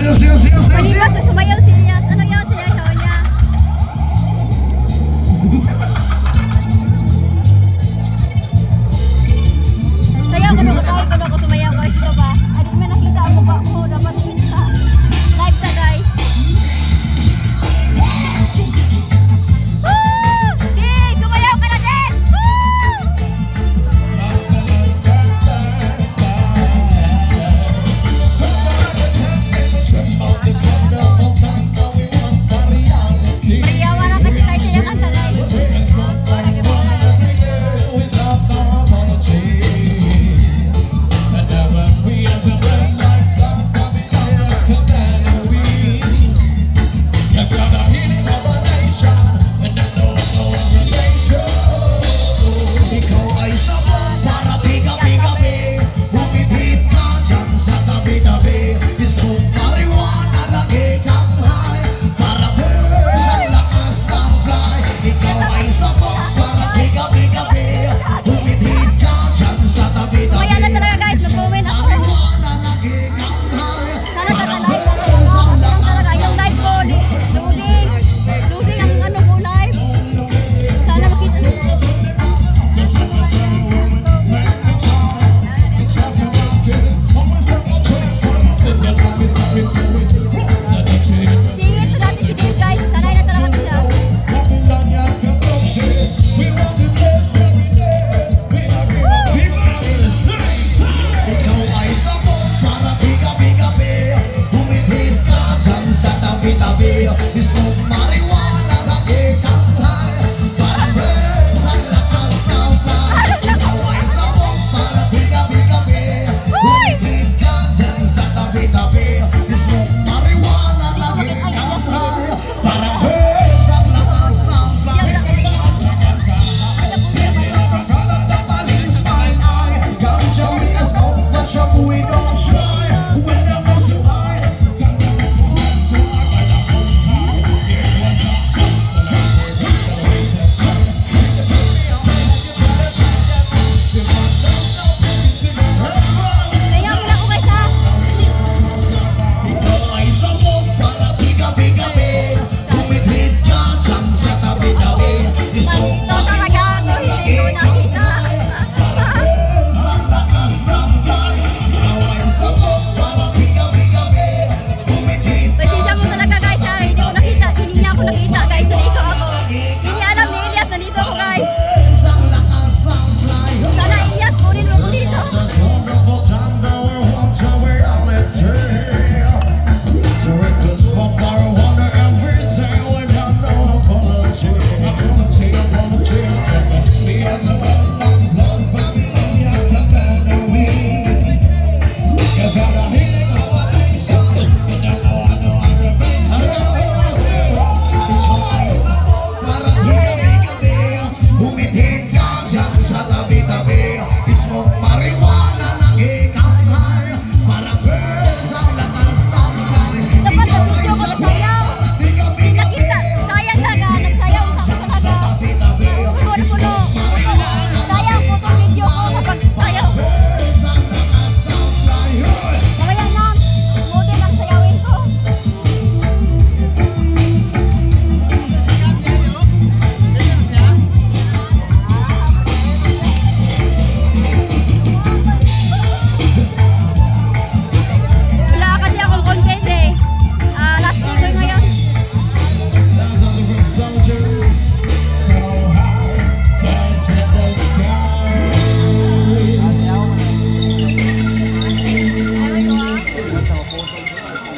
Malipas, sumayaw siya. Ano yaw siya niya? Saya ko nung dahil pa ako sumayaw guys, ito ba? Adik na nakita ang mukha ko, dapat kita. Live sa guys. Dig, sumayaw ka na din! Mariyawa na kasi tayo tinakanta guys.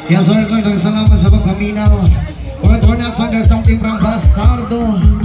Yes, sir, salamat sa pagpaminaw. Or there's something from Bastardo.